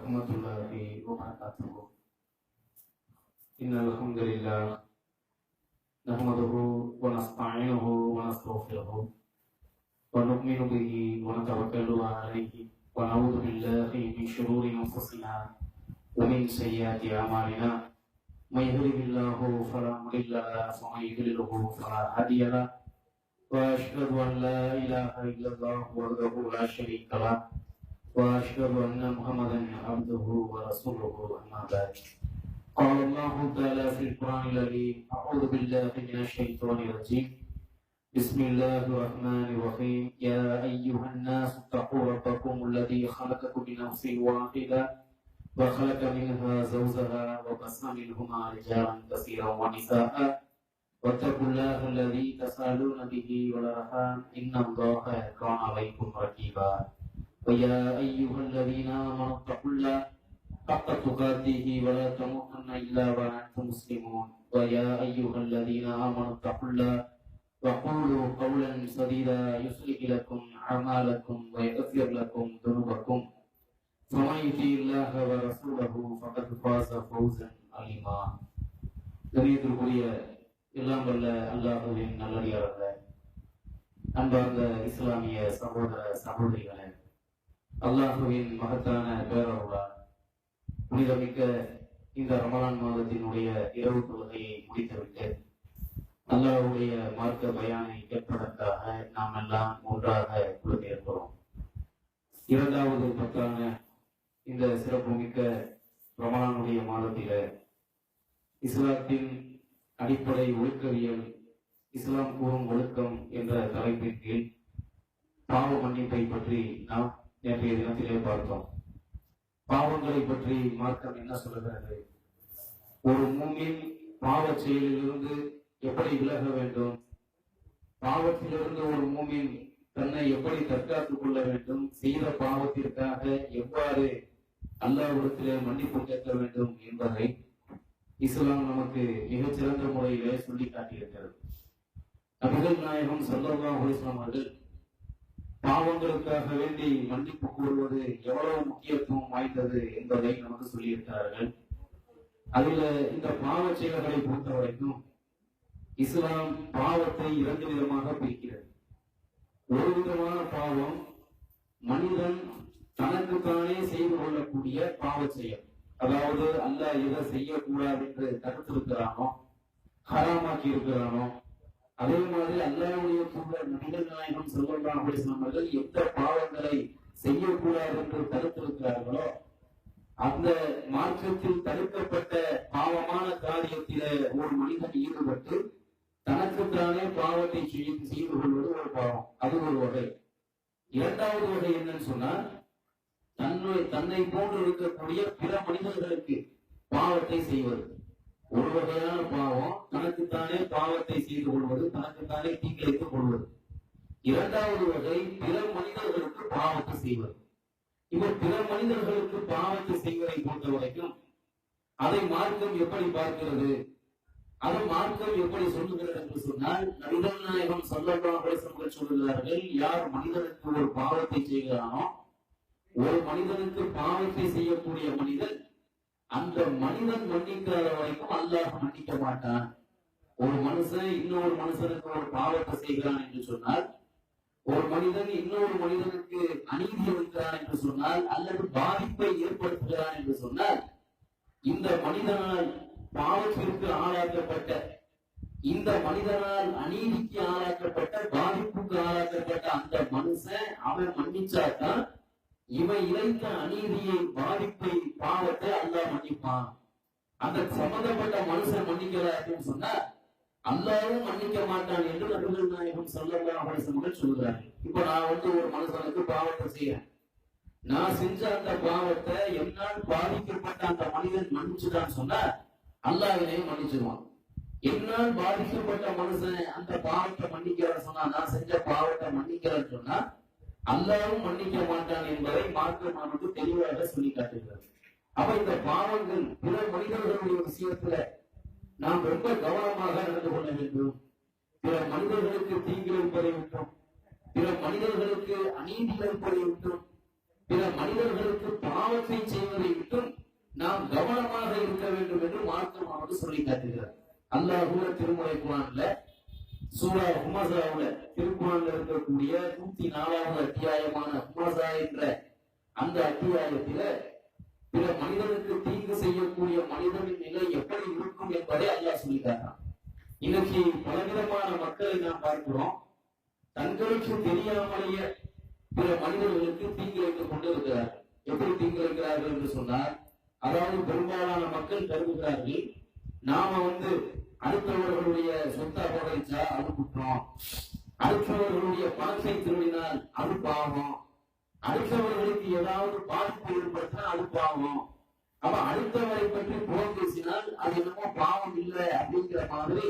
ورحمة الله وبركاته. إن الحمد لله نحمده ونستعينه ونستغفره ونؤمن به ونتوكل عليه ونعوذ بالله من شرور أنفسنا ومن سيئات أعمالنا. من يهده الله فلا مضل له ومن يضلله فلا هادي له. وأشهد أن لا إله إلا الله وحده لا شريك له وأشهد أن محمدا عبده ورسوله. أما بعد، قال الله تعالى في القرآن العظيم: أعوذ بالله من الشيطان الرجيم. بسم الله الرحمن الرحيم. يا أيها الناس اتقوا ربكم الذي خلقكم من نفس واحدة وخلق منها زوجها وبث منهما رجالا كثيرا ونساء واتقوا الله الذي تسألون به والأرحام إن الله كان عليكم رقيبا. ويا أيها الذين آمنوا اتقوا الله حق تقاته ولا تموتن إلا وأنتم مسلمون. ويا أيها الذين آمنوا اتقوا الله وقولوا قولا سديدا يصلح لكم أعمالكم ويغفر لكم ذنوبكم ومن يطع الله ورسوله فقد فاز فوزا عظيما. கண்ணியத்திற்குரிய எல்லாம் வல்ல அல்லாஹ்வின் நல்லடியார்களே, அன்பார்ந்த இஸ்லாமிய சகோதர சகோதரிகளே, அல்லாஹ்வின் மகத்தான பேரருளால் புனிதமிக்க இந்த ரமலான் மாதத்தினுடைய இரவு தொழுகையை முடித்துவிட்டு அல்லாஹ்வுடைய மார்க்க பயானை கேட்பதற்காக நாம் எல்லாம் ஒன்றாக குழுமியிருக்கிறோம். இரண்டாவது பத்தான இந்த சிறப்புமிக்க ரமலானுடைய மாதத்தில இஸ்லாத்தின் அடிப்படை ஒழுக்கவியல், இஸ்லாம் கூறும் ஒழுக்கம் என்ற தலைப்பின் கீழ் பாவ மன்னிப்பை பற்றி நாம் நேற்றைய தினத்திலே பார்த்தோம். பாவங்களை பற்றி மார்க்கம் என்ன சொல்லுகிறது? ஒரு மூமின் பாவ செயலிலிருந்து எப்படி விலக வேண்டும்? பாவத்திலிருந்து ஒரு மூமின் தன்னை எப்படி தற்காத்துக் கொள்ள வேண்டும்? செய்த பாவத்திற்காக எவ்வாறு அல்லாஹ்விடத்திலே மன்னிப்பு கேட்க வேண்டும் என்பதை இஸ்லாம் நமக்கு மிகச்சிறந்த முறையிலே சொல்லி காட்டியிருக்கிறது. நபிகள் நாயகம் ஸல்லல்லாஹு அலைஹி வஸல்லம் அவர்கள் பாவங்களுக்காக வேண்டி மன்னிப்பு கூறுவது எவ்வளவு முக்கியத்துவம் வாய்ந்தது என்பதை நமக்கு சொல்லியிருக்கிறார்கள். அதுல இந்த பாவ செயல்களை பொறுத்த வரைக்கும் இஸ்லாம் பாவத்தை இரண்டு விதமாக பிரிக்கிறது. ஒரு விதமான பாவம் மனிதன் தனக்குத்தானே செய்து கொள்ளக்கூடிய பாவ செயல், அதாவது அல்லாஹ் எதை செய்யக்கூடாது என்று தடுத்திருக்கிறானோ, ஹராமாக்கி இருக்கிறானோ, அதே மாதிரி அல்லாஹ்வுடைய தூதர் நபிகள் நாயகம் ஸல்லல்லாஹு அலைஹி வஸல்லம் அவர்கள் எந்த பாவங்களை செய்யக்கூடாது என்று தடுத்திருக்கிறார்களோ அந்த மார்க்கத்தில் தடுக்கப்பட்ட பாவமான காரியத்தில ஒரு மனிதன் ஈடுபட்டு தனக்குத்தானே பாவத்தை செய்து கொள்வது ஒரு பாவம், அது ஒரு வகை. இரண்டாவது வகை என்னன்னு சொன்னா, தன்னை போன்று இருக்கக்கூடிய பிற மனிதர்களுக்கு பாவத்தை செய்வது. ஒரு வகையான பாவம் தனக்குத்தானே பாவத்தை செய்து கொள்வது, தனக்குத்தானே தீங்கிழைத்துக் கொள்வது. இரண்டாவது வகை பிற மனிதர்களுக்கு பாவத்தை செய்வது. இவர் பிற மனிதர்களுக்கு பாவத்தை செய்வதை பொறுத்த வரைக்கும் அதை மார்க்கம் எப்படி பார்க்கிறது, அதை மார்க்கம் எப்படி சொல்லுகிறது என்று சொன்னால், நபிகள் நாயகம் ஸல்லல்லாஹு அலைஹி வஸல்லம் சொல்லுகிறார்கள், யார் மனிதனுக்கு ஒரு பாவத்தை செய்கிறானோ, ஒரு மனிதனுக்கு பாவத்தை செய்யக்கூடிய மனிதன் அந்த மனிதன் மன்னிக்காத வரைக்கும் அல்லாஹ் மன்னிக்க மாட்டான். ஒரு மனுஷன் இன்னொரு மனுஷனுக்கு ஒரு பாவத்தை செய்கிறான் என்று சொன்னால், ஒரு மனிதன் இன்னொரு மனிதனுக்கு அநீதி வைக்கிறான் என்று சொன்னால், அல்லது பாதிப்பை ஏற்படுத்துகிறான் என்று சொன்னால், இந்த மனிதனால் பாவத்திற்கு ஆளாக்கப்பட்ட, இந்த மனிதனால் அநீதிக்கு ஆளாக்கப்பட்ட, பாதிப்புக்கு ஆளாக்கப்பட்ட அந்த மனுஷன் அவன் மன்னிச்சாதான் இவன் இழைத்த அநீதியை, பாதிப்பை, பாவத்தை அல்லாஹ் மன்னிப்பான். அந்த சம்பந்தப்பட்ட மனுஷன் மன்னிக்கல அப்படின்னு சொன்னா அல்லாஹ்வும் மன்னிக்க மாட்டான் என்று நபிகள் நாயகம் ஸல்லல்லாஹு அலைஹி வஸல்லம் சொல்கிறார்கள். இப்ப நான் ஒரு மனுஷனுக்கு பாவத்தை செய்யறேன், நான் செஞ்ச அந்த பாவத்தை என்னால் பாதிக்கப்பட்ட அந்த மனிதன் மன்னிச்சுதான் சொன்னா அல்லாஹ்வையும் மன்னிச்சிருவான். என்னால் பாதிக்கப்பட்ட மனுஷன் அந்த பாவத்தை மன்னிக்கிறான்னு சொன்னா, நான் செஞ்ச பாவத்தை மன்னிக்கிறேன்னு சொன்னா அல்லாஹ்வும் மன்னிக்க மாட்டான் என்பதை மார்க்கம் நமக்கு தெளிவாக சொல்லி காட்டுகிறது. அப்ப இந்த பாவங்கள் பிற மனிதர்களுடைய விஷயத்துல நாம் ரொம்ப கவனமாக நடந்து கொள்ள வேண்டும். பிற மனிதர்களுக்கு தீங்கிழைப்பதை விட்டும், பிற மனிதர்களுக்கு அநீதி இழைப்பதை விட்டும், பிற மனிதர்களுக்கு பாவத்தை செய்வதை நாம் கவனமாக இருக்க வேண்டும் என்று மார்க்கம் நமக்கு சொல்லி காட்டுகிறார். அல்லாஹ் திருமறை குர்ஆன்ல சூரா ஹுமஸாவுல திருக்குர்ஆன்ல இருக்கக்கூடிய 104வது அத்தியாயமான ஹுமஸா என்ற அந்த அத்தியாயத்தில பிற மனிதனுக்கு தீங்கு செய்யக்கூடிய மனிதனின் நிலை எப்படி இருக்கும் என்பதை அல்லாஹ் சொல்லி காட்டுறான். இன்னைக்கு பலவிதமான மக்களை நாம் பார்க்கிறோம். தங்களுக்கு தெரியாமலேயே பிற மனிதர்களுக்கு தீங்கு வைத்துக் கொண்டு இருக்கிறார்கள். எப்படி தீங்கு வைக்கிறார்கள் என்று சொன்னால், அதாவது பெரும்பாலான மக்கள் கருதுகிறார்கள், நாம அடுத்தவர்களுடைய சொத்தை அபகரிச்சா அது குற்றம், அடுத்தவர்களுடைய பணத்தை திருடினால் அது பாவம், அடுத்தவர்களுக்கு ஏதாவது பாதிப்பு ஏற்படுத்தினா அது பாவம், அப்ப அடுத்தவரை பற்றி புறம் பேசினால் அது என்னமோ பாவம் இல்லை அப்படிங்கிற மாதிரி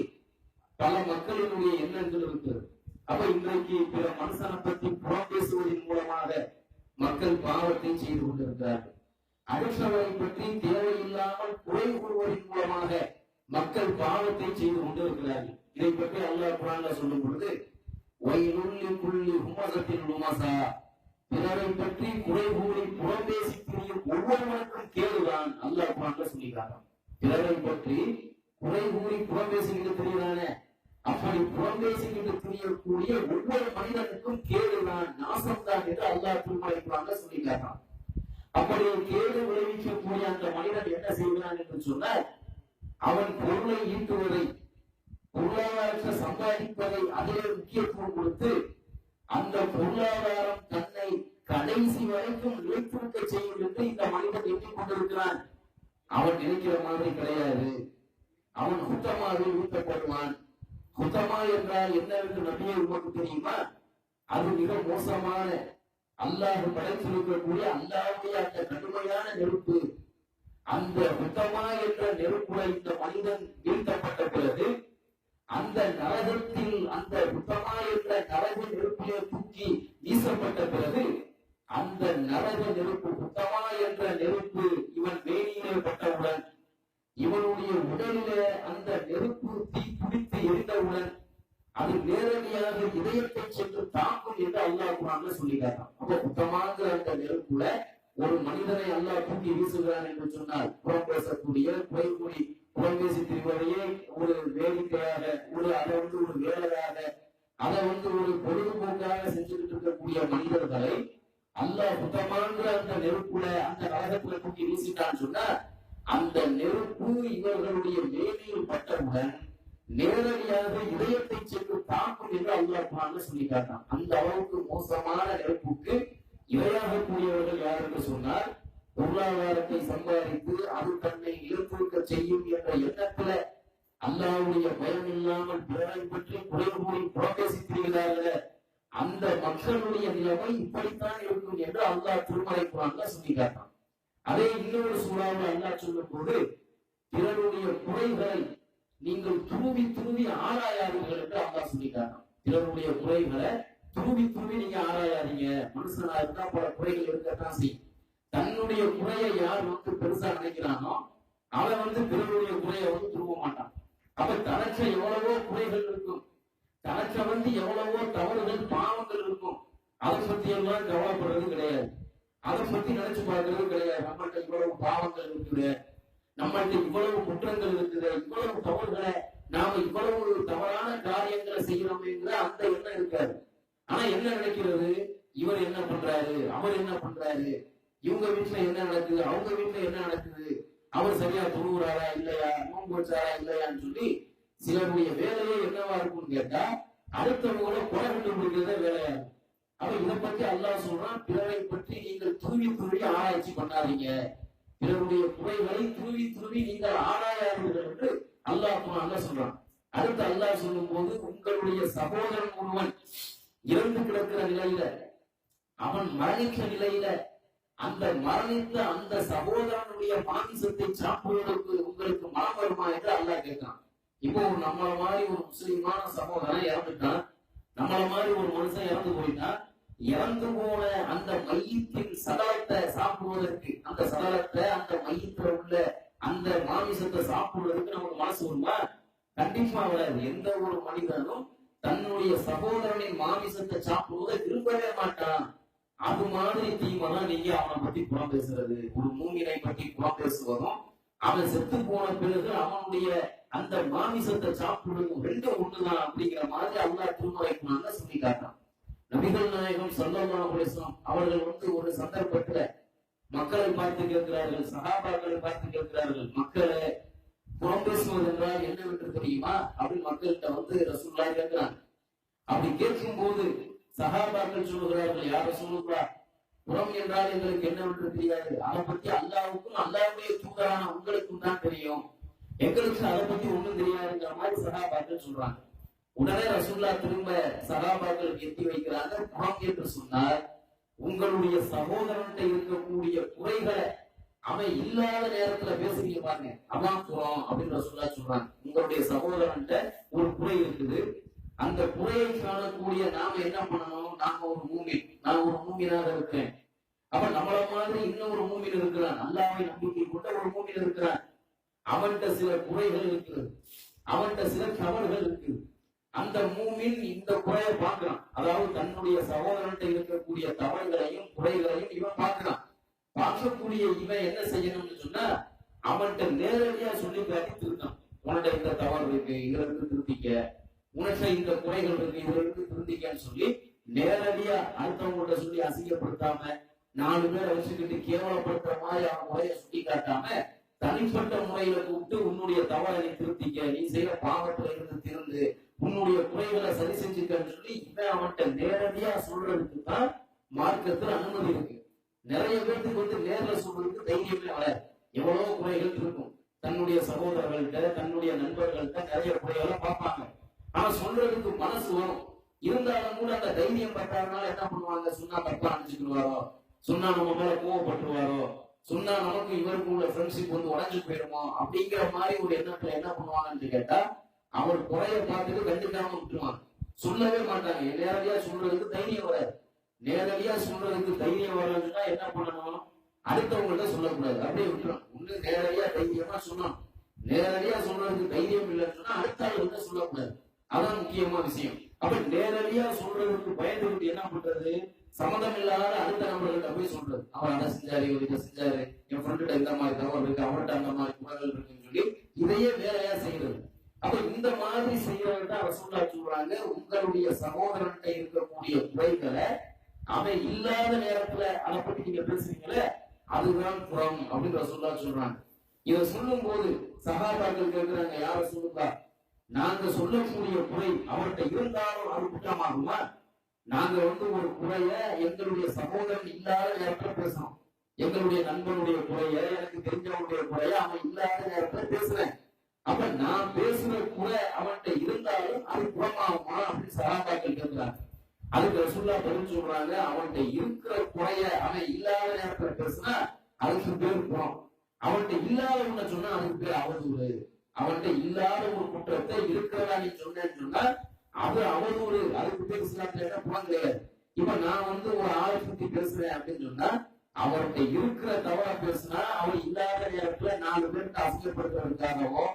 பல மக்களினுடைய எண்ணங்கள் இருக்கிறது. அப்ப இன்றைக்கு பிற மனுஷனை பற்றி புறம் பேசுவதன் மூலமாக மக்கள் பாவத்தை செய்து கொண்டிருக்கிறார்கள். அடுத்தவரை பற்றி தேவையில்லாமல் குறை கூறுவதன் மூலமாக மக்கள் பாவத்தை செய்து கொண்டிருக்கிறார்கள். இதை பற்றி அல்லாஹ் குர்ஆன்ல சொல்லும் பொழுது, வயலுல் குல்லி ஹுமஸத்தின் லுமஸா, பிறரை பற்றி குறை கூறி புறம் பேசி திரியும் ஒவ்வொருவருக்கும் கேடுதான் அல்லாஹ் குர்ஆன்ல சொல்லியிருக்காங்க. பிறரை பற்றி குறை கூறி புறம் பேசிக்கிட்டு தெரியுதானே, அப்படி புறம் பேசிக்கிட்டு தெரியக்கூடிய ஒவ்வொரு மனிதனுக்கும் கேடுதான், நாசம்தான் என்று அல்லாஹ் திருமறை குர்ஆன்ல சொல்லியிருக்காங்க. அப்படி கேடு விளைவிக்கக்கூடிய அந்த மனிதன் என்ன செய்கிறான் என்று சொன்னால், அவன் பொருளை ஈட்டுவதை, பொருளாதாரத்தை சம்பாதிப்பதை அதிலே முக்கியத்துவம் கொடுத்து அந்த பொருளாதாரம் தன்னை கடைசி வரைக்கும் நிலைத்திருக்க செய்யும் என்று இந்த மனிதன் எண்ணிக் கொண்டிருக்கிறான். அவன் நினைக்கிற மாதிரி கிடையாது. அவன் குத்தமாக ஊட்டப்படுவான். குத்தமா என்றால் என்னவென்று நபியே உமக்கு தெரியுமா? அது மிக மோசமான, அல்லாஹ் படைத்திருக்கக்கூடிய அல்லாஹ்வுடைய அந்த கடுமையான நெருப்பு. அந்த குத்தமா என்ற நெருப்புல இந்த மனிதன் வீழ்த்தப்பட்ட பிறகு அந்த நரகத்தில் அந்த குத்தமா என்ற நரக நெருப்பிலே தூக்கி வீசப்பட்ட பிறகு அந்த நரக நெருப்பு, குத்தமா என்ற நெருப்பு இவன் மேனியிலே பட்டவுடன், இவனுடைய உடலிலே அந்த நெருப்பு தீ பிடித்து எரிந்தவுடன் அது நேரடியாக இதயத்தை சென்று தாக்கும் என்று அல்லாஹ் குர்ஆன்ல சொல்லிட்டாராம். அப்ப குத்தமாங்கிற அந்த நெருப்புல ஒரு மனிதனை அல்லாஹ் தூக்கி வீசுகிறான் என்று சொன்னால், புறம் பேசக்கூடிய குறை கூறி புறம் பேசி திரிவதையே ஒரு வேடிக்கையாக, அதை ஒரு வேலையாக, அதை ஒரு பொழுதுபோக்காக செஞ்சுக்கிட்டு இருக்கக்கூடிய மனிதர்களை அல்லாஹ் குத்தமாங்கிற அந்த நெருப்புல அந்த நரகத்துல தூக்கி வீசிட்டான்னு சொன்னா, அந்த நெருப்பு இவர்களுடைய மேனியில் பட்டவுடன் நேரடியாக இதயத்தை சென்று தாக்கும் என்று அல்லாஹ் குர்ஆன்ல சொல்லி காட்டான். அந்த அளவுக்கு மோசமான நெருப்புக்கு இரையாகக்கூடியவர்கள் யார் என்று சொன்னால், பொருளாதாரத்தை சம்பாதித்து அது தன்னை இழந்திருக்க செய்யும் என்ற எண்ணத்துல அல்லாஹ்வுடைய பயம் இல்லாமல் பிறரை பற்றி குறை கூறி புறப்பேசி திரிகிறார்களே, அந்த மக்களுடைய நிலைமை இப்படித்தான் இருக்கும் என்று அல்லாஹ் திருமறை குர்ஆன்ல சொல்லி காட்டான். அதே இன்னொரு சூறாவில் அல்லாஹ் சொல்லும் போது, பிறருடைய குறைகளை நீங்கள் துருவி துருவி ஆராயாதீர்கள் என்று அல்லாஹ் சொல்லி காட்டான். பிறருடைய குறைகளை துருவி துருவி நீங்க ஆராயாதீங்க. மனுஷனா இருந்தா பல குறைகள் இருக்கத்தான் செய்யும். தன்னுடைய குறையை யார் பெருசா நினைக்கிறானோ அவன் பிறருடைய குறையை துருவ மாட்டான். அப்ப தனக்கு எவ்வளவோ குறைகள் இருக்கும், தனக்கு எவ்வளவோ தவறுகள் பாவங்கள் இருக்கும். அதை பத்தி எல்லாம் கவலைப்படுறது கிடையாது, அதை பத்தி நினைச்சு பார்க்கறது கிடையாது. நம்மள்கிட்ட இவ்வளவு பாவங்கள் இருக்குது, நம்மள்கிட்ட இவ்வளவு குற்றங்கள் இருக்குது, இவ்வளவு தவறுகளை நாம இவ்வளவு தவறான காரியங்களை செய்யறோம்ங்கிற அந்த எண்ணம் இருக்காது. ஆனா என்ன நினைக்கிறது, இவர் என்ன பண்றாரு, அவர் என்ன பண்றாரு, இவங்க வீட்டுல என்ன நடக்குது, அவங்க வீட்டுல என்ன நடக்குது, அவர் சரியா தொழுகிறாரா இல்லையா, நோன்பு வச்சாரா இல்லையான்னு சொல்லி சிலருடைய வேலையே என்னவா இருக்கும்னு கேட்டா அடுத்தவங்கள குறை கண்டுபிடிக்கிறத வேலையா இருக்கும். அப்ப இதை பத்தி அல்லாஹ் சொல்றான், பிறரை பற்றி நீங்கள் துருவி துருவி ஆராய்ச்சி பண்ணாதீங்க, பிறருடைய குறைகளை துருவி துருவி நீங்கள் ஆராயாதீர்கள் என்று அல்லாஹ் சொல்றான். அடுத்து அல்லாஹ் சொல்லும் போது, உங்களுடைய சகோதரன் ஒருவன் இறந்து கிடக்கிற நிலையில, அவன் மரணிக்க நிலையில, அந்த மரணித்த அந்த சகோதரனுடைய மாமிசத்தை சாப்பிடுவதற்கு உங்களுக்கு மனம் வருமா என்று அல்லாஹ் கேட்கிறான். இப்போ நம்மள மாதிரி ஒரு முஸ்லிமான சகோதரன் இறந்துட்டான், நம்மள மாதிரி ஒரு மனுஷன் இறந்து போயிட்டான், இறந்து போன அந்த மையத்தின் சடலத்தை சாப்பிடுவதற்கு, அந்த சடலத்தை அந்த மையத்துல உள்ள அந்த மாமிசத்தை சாப்பிடுவதற்கு நமக்கு மனசு வருமா? கண்டிப்பா வராது. எந்த ஒரு மனிதனும் தன்னுடைய சகோதரனின் மாமிசத்தை சாப்பிடுவதை விரும்பவே மாட்டான். அது மாதிரி தீமை தான் நீங்க அவனை பத்தி புறம் பேசுறது. ஒரு மூமினை பத்தி புறம் பேசுவதும் அவன் செத்து போன பிறகு அவனுடைய அந்த மாமிசத்தை சாப்பிடுறதும் ரெண்டும் ஒண்ணுதான் அப்படிங்கிற மாதிரி அல்லாஹ் திருமறைக்குனால சொல்லி காட்டான். நபிகள் நாயகம் ஸல்லல்லாஹு அலைஹி வஸல்லம் அவர்கள் ஒரு சந்தர்ப்பத்துல மக்களை பார்த்து கேட்கிறார்கள், சஹாபாக்களை பார்த்து கேட்கிறார்கள், மக்களை புறம் பேசுவது என்றால் என்னவென்று தெரியுமா அப்படின்னு மக்கள்கிட்ட ரசூலுல்லாஹ் கேட்கிறாங்க. அப்படி கேட்கும் போது சஹாபாக்கள் சொல்லுகிறார்கள், யார் ரசூலுல்லாஹ், புறம் என்றால் எங்களுக்கு என்னவென்று தெரியாது, அதை பத்தி அல்லாஹ்வுக்கும் அல்லாஹ்வுடைய தூதரான உங்களுக்கும் தான் தெரியும், எங்களுக்கு அதை பத்தி ஒண்ணும் தெரியாதுங்கிற மாதிரி சஹாபாக்கள் சொல்றாங்க. உடனே ரசூலுல்லாஹ் திரும்ப சஹாபாக்களுக்கு எத்தி வைக்கிறாங்க. புறம் என்று சொன்னார் உங்களுடைய சகோதரன்கிட்ட இருக்கக்கூடிய குறைகளை அவன் இல்லாத நேரத்துல பேசுறீங்க பாருங்க, அதான் புறம் அப்படின்னு ரசூலுல்லாஹ் சொல்றாங்க. உங்களுடைய சகோதரன்கிட்ட ஒரு குறை இருக்குது, அந்த குறையை காணக்கூடிய நாம என்ன பண்ணணும், நாம ஒரு மூமின், நான் ஒரு மூமினாக இருக்கிறேன், அப்ப நம்மள மாதிரி இன்னொரு மூமின் இருக்கிறான், அல்லாஹ்வை நம்பிக்கை கொண்ட ஒரு மூமின் இருக்கிறான், அவன்கிட்ட சில குறைகள் இருக்குது, அவன்கிட்ட சில தவறுகள் இருக்குது. அந்த மூமின் இந்த குறையை பார்க்கிறான், அதாவது தன்னுடைய சகோதரன்கிட்ட இருக்கக்கூடிய தவறுகளையும் குறைகளையும் இவன் பார்க்கிறான். பார்க்கக்கூடிய இவன் என்ன செய்யணும்னு சொன்னா அவன்கிட்ட நேரடியா சொல்லி காட்டி திருத்தான். உன்கிட்ட இந்த தவறு இருக்கு, இதுல இருந்து திருத்திக்க, உனக்கு இந்த குறைகள் இருக்கு, இதுல இருந்து திருத்திக்கன்னு சொல்லி நேரடியா அடுத்தவங்கள்ட்ட சொல்லி அசிங்கப்படுத்தாம, 4 பேரை வச்சுக்கிட்டு கேவலப்படுத்துற மாதிரி அவன் முறையை சுட்டி காட்டாம தனிப்பட்ட முறையில கூப்பிட்டு உன்னுடைய தவறை நீ திருத்திக்க, நீ செய்யற பாவத்துல இருந்து திருந்து உன்னுடைய குறைகளை சரி செஞ்சுக்கன்னு சொல்லி இவன் அவன்கிட்ட நேரடியா சொல்றதுக்கு தான் மார்க்கத்துல அனுமதி இருக்கு. நிறைய பேருக்கு நேர்ல சொல்றதுக்கு தைரியமே வராது. எவ்வளவு குறைகள் இருக்கும், தன்னுடைய சகோதரர்கள்ட்ட தன்னுடைய நண்பர்கள்ட்ட நிறைய குறைகளை பார்ப்பாங்க, ஆனா சொல்றதுக்கு மனசு வரும். இருந்தாலும் கூட அந்த தைரியம் பட்டாதனால என்ன பண்ணுவாங்க, சொன்னா தப்பா நினைச்சுக்குவாரோ, சொன்னா நம்ம மேல கோவப்பட்டுருவாரோ, சொன்னா நமக்கு இவருக்கு உள்ள ஃப்ரெண்ட்ஷிப் உடஞ்சு போயிடுமோ அப்படிங்கிற மாதிரி ஒரு எண்ணத்துல என்ன பண்ணுவாங்கன்னு கேட்டா அவர் குறைய பார்த்துட்டு கண்டுக்காம விட்டுருவாங்க, சொல்லவே மாட்டாங்க. நேரடியா சொல்றதுக்கு தைரியம் வராது. நேரடியா சொல்றதுக்கு தைரியம் வராதுன்னா என்ன பண்ணணும், அடுத்தவங்கள்ட்ட சொல்லக்கூடாது, அப்படியே விட்டுரும். ஒண்ணு நேரடியா தைரியமா சொல்லணும், நேரடியா சொல்றதுக்கு தைரியம் இல்லைன்னு சொன்னா அடுத்த ஆளுகிட்ட சொல்லக்கூடாது, அதான் முக்கியமான விஷயம். அப்ப நேரடியா சொல்றதுக்கு பயந்துகிட்டு என்ன பண்றது, சம்மதம் இல்லாத அடுத்த நபர்கள்ட்ட போய் சொல்றது, அவர் அதை செஞ்சாரு, இவர் இதை செஞ்சாரு, என் ஃப்ரெண்ட்கிட்ட இந்த மாதிரி தவறு இருக்கு, அவர்கிட்ட அந்த மாதிரி குறைகள் இருக்குன்னு சொல்லி இதையே வேலையா செய்யறது. அப்ப இந்த மாதிரி செய்யறதுதான் ரசூலுல்லாஹ் சொல்றாங்க, உங்களுடைய சகோதரன்கிட்ட இருக்கக்கூடிய குறைகளை அவன் இல்லாத நேரத்துல அதை பத்தி நீங்க பேசுறீங்களே அதுதான் புறம் அப்படின்னு ரசூலுல்லாஹ் சொல்றாங்க. இதை சொல்லும் போது சஹாபாக்கள் கேட்கிறாங்க, யார் ரசூலுல்லாஹ், நாங்க சொல்லக்கூடிய குறை அவர்கிட்ட இருந்தாலும் அது குற்றமாகுமா? நாங்க ஒரு குறைய எங்களுடைய சகோதரன் இல்லாத நேரத்துல பேசுறோம், எங்களுடைய நண்பனுடைய குறைய, எனக்கு தெரிஞ்சவனுடைய குறைய அவன் இல்லாத நேரத்துல பேசுறேன், அப்ப நான் பேசுற குறை அவன்கிட்ட இருந்தாலும் அது புறமாகுமா அப்படின்னு சஹாபாக்கள் கேட்கிறாங்க. அதுக்கு ரசூலுல்லாஹ் பதில் சொல்றாங்க, அவன்கிட்ட இருக்கிற குறைய அவன் இல்லாத நேரத்துல பேசுனா அதுக்கு பேர் புறம், அவன்கிட்ட இல்லாத ஒண்ண சொன்னா அதுக்கு பேர் அவதூறு. அவன்கிட்ட இல்லாத ஒரு குற்றத்தை இருக்கிறதா நீ சொன்னேன்னு சொன்னா அது அவதூறு, அதுக்கு பேர் இஸ்லாத்துல புறம் கிடையாது. இப்ப நான் ஒரு ஆளை பத்தி பேசுறேன் அப்படின்னு சொன்னா அவர்கிட்ட இருக்கிற தவற பேசுனா அவர் இல்லாத நேரத்துல 4 பேருக்கு அசிங்கப்படுத்துறதுக்காகவோ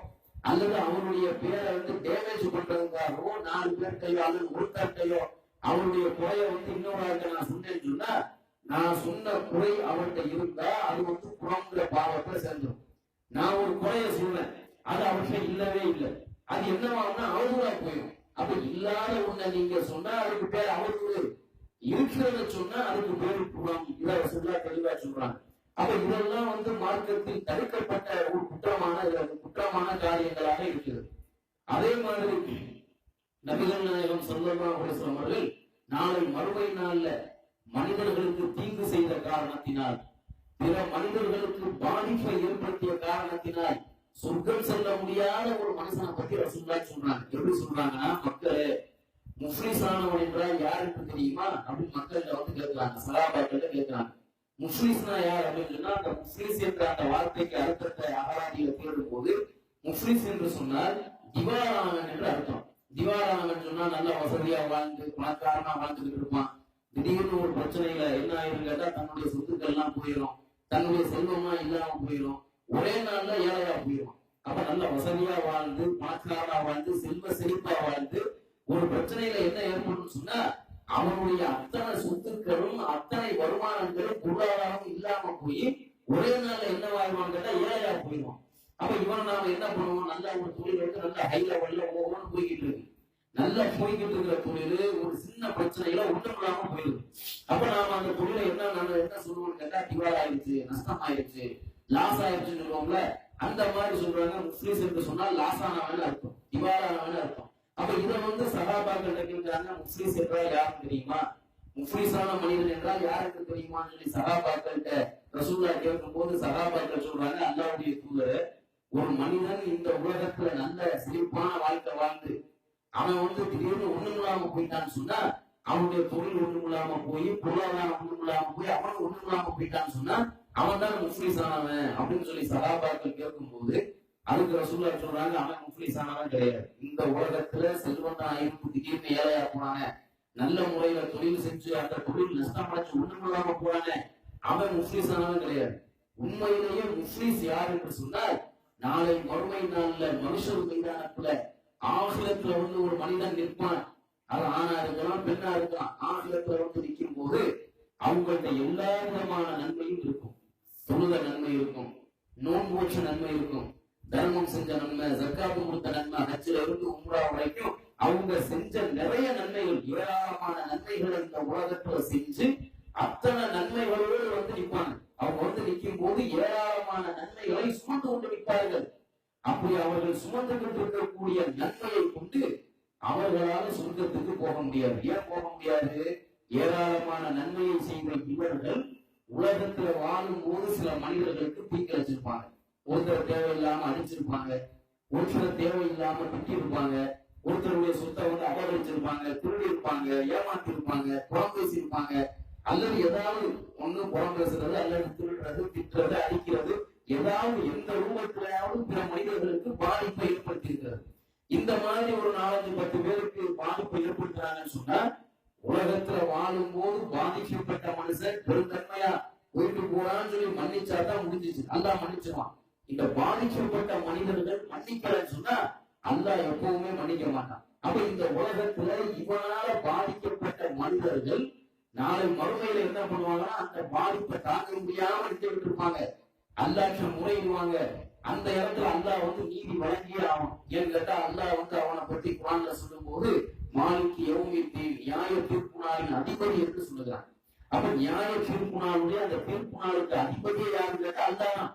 அல்லது அவருடைய பேரை டேமேஜ் பண்றதுக்காகவோ 4 பேர்கிட்டையோ அல்லது ஒருத்தர்கிட்டையோ அவருடைய குறைய இன்னொரு ஆளுக்கு நான் சொன்னேன்னு சொன்னா நான் சொன்ன குறை அவர்கிட்ட இருந்தா அது புறங்கிற பாவத்தை சேர்ந்துடும். நான் ஒரு குறைய சொன்னேன், அது அவர்கிட்ட இல்லவே இல்லை, அது என்னவாகும்னா அவதூறா போயிடும். அப்ப இல்லாத ஒண்ண நீங்க சொன்னா அதுக்கு பேர் அவதூறு, இருக்கிறத சொன்னா அதுக்கு பேர் புறம். இதை ரசூலுல்லாஹ் தெளிவா சொல்றாங்க. அப்ப இதெல்லாம் மார்க்கத்தில் தடுக்கப்பட்ட ஒரு குற்றமான காரியங்களாக இருக்குது. அதே மாதிரி நபிகள் நாயகம் ஸல்லல்லாஹு அலைஹி வஸல்லம் அவர்கள் நாளை மறுமை நாள்ல மனிதர்களுக்கு தீங்கு செய்த காரணத்தினால், பிற மனிதர்களுக்கு பாதிப்பை ஏற்படுத்திய காரணத்தினால் சொர்க்கம் செல்ல முடியாத ஒரு மனுஷனை பத்தி ரசூலுல்லாஹ் சொல்றாங்க. எப்படி சொல்றாங்கன்னா, மக்களே முஃப்லிஸானவன் என்றால் யாருக்கு தெரியுமா அப்படின்னு மக்கள்கிட்ட கேட்கிறாங்க, சஹாபாக்கள் கேட்கிறாங்க. முஃப்லிஸ்னா யார் அப்படின்னு சொன்னா, அந்த முஃப்லிஸ் என்ற அந்த வார்த்தைக்கு அர்த்தத்தை அகராதியில தேடும் போது முஃப்லிஸ் என்று சொன்னால் திவாரானவன் என்று அர்த்தம். திவாரானவன் சொன்னா நல்ல வசதியா வாழ்ந்து பணக்காரனா வாழ்ந்துட்டு இருப்பான், திடீர்னு ஒரு பிரச்சனையில என்ன ஆயிரும் கேட்டா தன்னுடைய சொத்துக்கள் எல்லாம் போயிடும், தன்னுடைய செல்வமா இல்லாம போயிடும், ஒரே நாள்ல ஏழையா போயிடும். அப்ப நல்ல வசதியா வாழ்ந்து பணக்காரனா வாழ்ந்து செல்வ செழிப்பா வாழ்ந்து ஒரு பிரச்சனையில என்ன ஏற்படும் சொன்னா அவனுடைய அத்தனை சொத்துக்களும் அத்தனை வருமானங்களும் பொருளாதாரம் இல்லாம போய் ஒரே நாள்ல என்ன வாழ்வான்னு கேட்டா ஏழையா போயிடுவான். அப்ப இவன் நாம என்ன பண்ணுவோம், நல்ல ஒரு தொழில் வந்து நல்ல ஹை லெவல்ல ஒவ்வொன்று போய்கிட்டு இருக்கு, நல்லா போய்கிட்டு இருக்கிற தொழில் ஒரு சின்ன பிரச்சனையில ஒன்றும் இல்லாம போயிடுது. அப்ப நாம அந்த தொழிலை என்ன சொல்லுவோம்னு கேட்டா திவால் ஆயிடுச்சு, நஷ்டம் ஆயிடுச்சு, லாஸ் ஆயிடுச்சுன்னு சொல்லுவோம்ல. அந்த மாதிரி சொல்றாங்க. முஸ்லிம்ஸ் என்று சொன்னால் லாஸ் ஆனவன் அர்த்தம், திவாலானவன் அர்த்தம். அப்ப இதை வந்து சகாபாக்கள் கேட்கிறாங்க, முஸ்லிம்ஸ் என்றால் யாருன்னு தெரியுமா, முஃப்லிஸான மனிதன் என்றால் யாருக்கு தெரியுமான்னு சொல்லி சகாபாக்கள்கிட்ட ரசூலுல்லாஹ் கேட்கும் போது சகாபாக்கள் சொல்றாங்க, அல்லாஹ்வுடைய தூதரே, ஒரு மனிதன் இந்த உலகத்துல நல்ல சிறப்பான வாழ்க்கை வாழ்ந்து அவன் வந்து திடீர்னு ஒண்ணும் இல்லாம போயிட்டான்னு சொன்னா, அவனுடைய தொழில் ஒண்ணும் இல்லாம போய் பொருளாதாரம் ஒண்ணும் இல்லாம போய் அவன் ஒண்ணும் இல்லாம போயிட்டான்னு சொன்னா அவன் தான் முஃப்லிஸ் ஆனவன் அப்படின்னு சொல்லி சகாபாக்கள் கேட்கும் போது அதுக்கு ரசூலுல்லாஹ் சொல்றாங்க, அவன் முஃப்லிஸ் ஆனவன் கிடையாது. இந்த உலகத்துல செல்வந்தான் இருந்து திடீர்னு ஏழையா போனாங்க, நல்ல முறையில தொழில் செஞ்சு அந்த தொழில் நஷ்டம் அடைச்சு ஒண்ணும் இல்லாம போனாங்க, அவன் முஃப்லிஸ் ஆனவன் கிடையாது. உண்மையிலேயே முஃப்லிஸ் யார் என்று சொன்னால், நாளை மறுமை நாள்ல மனுஷர் மைதானத்துல ஆகிலத்துல வந்து ஒரு மனிதன் நிற்பான். அது ஆணா இருக்கலாம் பெண்ணா இருக்கலாம். ஆகிலத்துல வந்து நிற்கும் போது அவங்கள்ட்ட எல்லா விதமான நன்மையும் இருக்கும். தொழுத நன்மை இருக்கும், நோன்பு வச்ச நன்மை இருக்கும், தர்மம் செஞ்ச நன்மை, ஜக்காத்து கொடுத்த நன்மை, ஹஜ்ஜில இருந்து உம்ரா வரைக்கும் அவங்க செஞ்ச நிறைய நன்மைகள், ஏராளமான நன்மைகளை இந்த உலகத்துல செஞ்சு அத்தனை நன்மைகளோடு வந்து நிற்பாங்க. அவங்க வந்து நிற்கும் போது ஏராளமான நன்மைகளை சுமந்து கொண்டு நிற்பார்கள். அப்படி அவர்கள் சுமந்துகிட்டு இருக்கக்கூடிய நன்மையை கொண்டு அவர்களால் சொர்க்கத்துக்கு போக முடியாது. ஏன் போக முடியாது? ஏராளமான நன்மையை செய்த இவர்கள் உலகத்துல வாழும் போது சில மனிதர்களுக்கு தீங்கு வச்சிருப்பாங்க. ஒருத்தர் தேவையில்லாம அடிச்சிருப்பாங்க, ஒருத்தர் தேவையில்லாம திட்டிருப்பாங்க, ஒருத்தருடைய சொத்தை வந்து அபகரிச்சிருப்பாங்க, திருடி இருப்பாங்க, ஏமாத்தி இருப்பாங்க, புறம் பேசியிருப்பாங்க, அல்லது ஏதாவது ஒண்ணு புறம் பேசுறது அல்லது திருடுறது, திட்டுறது, அடிக்கிறது, ஏதாவது எந்த ரூபத்திலாவது பிற மனிதர்களுக்கு பாதிப்பை ஏற்படுத்தியிருக்கிறது. இந்த மாதிரி ஒரு 4-10 பேருக்கு பாதிப்பை ஏற்படுத்துறாங்கன்னு சொன்னா, உலகத்துல வாழும் போது பாதிக்கப்பட்ட மனுஷன் பெருந்தன்மையா போயிட்டு போறான்னு சொல்லி மன்னிச்சாதான் முடிஞ்சிச்சு, அல்லாஹ் மன்னிச்சிருவான். இந்த பாதிக்கப்பட்ட மனிதர்கள் மன்னிக்கலன்னு சொன்னா அல்லாஹ் எப்பவுமே மன்னிக்க மாட்டான். அப்ப இந்த உலகத்துல இவனால பாதிக்கப்பட்ட மனிதர்கள் நாளை மறுமையில என்ன பண்ணுவாங்கன்னா, அந்த பாதிப்பை தாங்க முடியாம நிறுத்திட்டு இருப்பாங்க, அல்லாஹ்ட்ட முறையிடுவாங்க. அந்த இடத்துல அல்லாஹ் வந்து நீதி வழங்கியே ஆகும். ஏன்னு கேட்டா அல்லாஹ் வந்து அவனை பத்தி குர்ஆன்ல சொல்லும் போது மாலிக் யௌமித்தீன், நியாய தீர்ப்பு நாளின் அதிபதி என்று சொல்லுகிறான். அப்ப நியாய தீர்ப்பு நாளுடைய அந்த தீர்ப்பு நாளுக்கு அதிபதியே யாருன்னு கேட்டா அல்லாஹ்.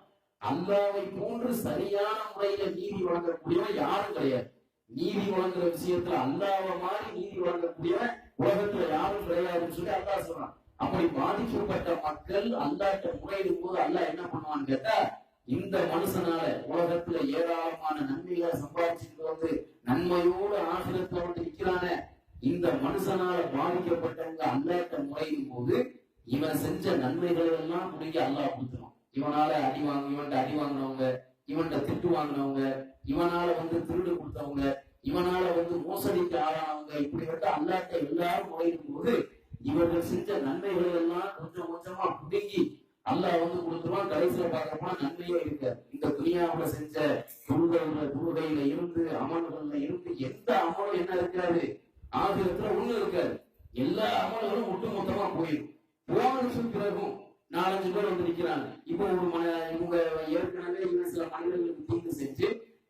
அல்லாஹ்வை போன்று சரியான முறையில நீதி வழங்கக்கூடியவன் யாரும் கிடையாது. நீதி வழங்குற விஷயத்துல அல்லாஹ்வை மாதிரி நீதி வழங்கக்கூடியவன் உலகத்துல யாரும் கிடையாதுன்னு சொல்லி அல்லாஹ் சொல்றான். அப்படி பாதிக்கப்பட்ட மக்கள் அல்லாஹ்ட்ட முறையிடும் போது அல்லாஹ் என்ன பண்ணுவான்னு கேட்டா, இந்த மனுஷனால உலகத்துல ஏராளமான நன்மைகளை சம்பாதிச்சுட்டு வந்து நன்மையோடு ஆகிரத்துல வந்து நிக்கிறான இந்த மனுஷனால பாதிக்கப்பட்டவங்க அல்லாஹ்ட்ட முறையிடும் போது இவன் செஞ்ச நன்மைகளை எல்லாம் முடிஞ்சு அல்லாஹ் கொடுத்துரும். இவனால இவன்ட்ட அடி வாங்கினவங்க, இவன்ட்ட திட்டு வாங்கினவங்க, இவனால வந்து திருடு கொடுத்தவங்க, இவனால வந்து மோசடிக்கு ஆளானவங்க, இப்படிப்பட்ட அல்லாஹ்ட்ட எல்லாரும் முறையிடும் போது இவர்கள் செஞ்ச நன்மைகளை எல்லாம் கொஞ்சம் கொஞ்சமா புடுங்கி அல்லாஹ் வந்து கொடுத்துருவான். கடைசியில பார்க்கப்போனா நன்மையே இருக்காது. இந்த துனியாவுல செஞ்ச தொழுகையில இருந்து அமல்கள்ல இருந்து எந்த அமலும் என்ன இருக்காது, ஆகிரத்துல ஒண்ணு இருக்காது. எல்லா அமல்களும் ஒட்டுமொத்தமா போயிடும். போனதுக்கு பிறகும் 4-5 பேர் வந்து நிக்கிறாங்க. இப்போ இவங்க ஏற்கனவே சில மனிதர்களுக்கு தீங்கு செஞ்சு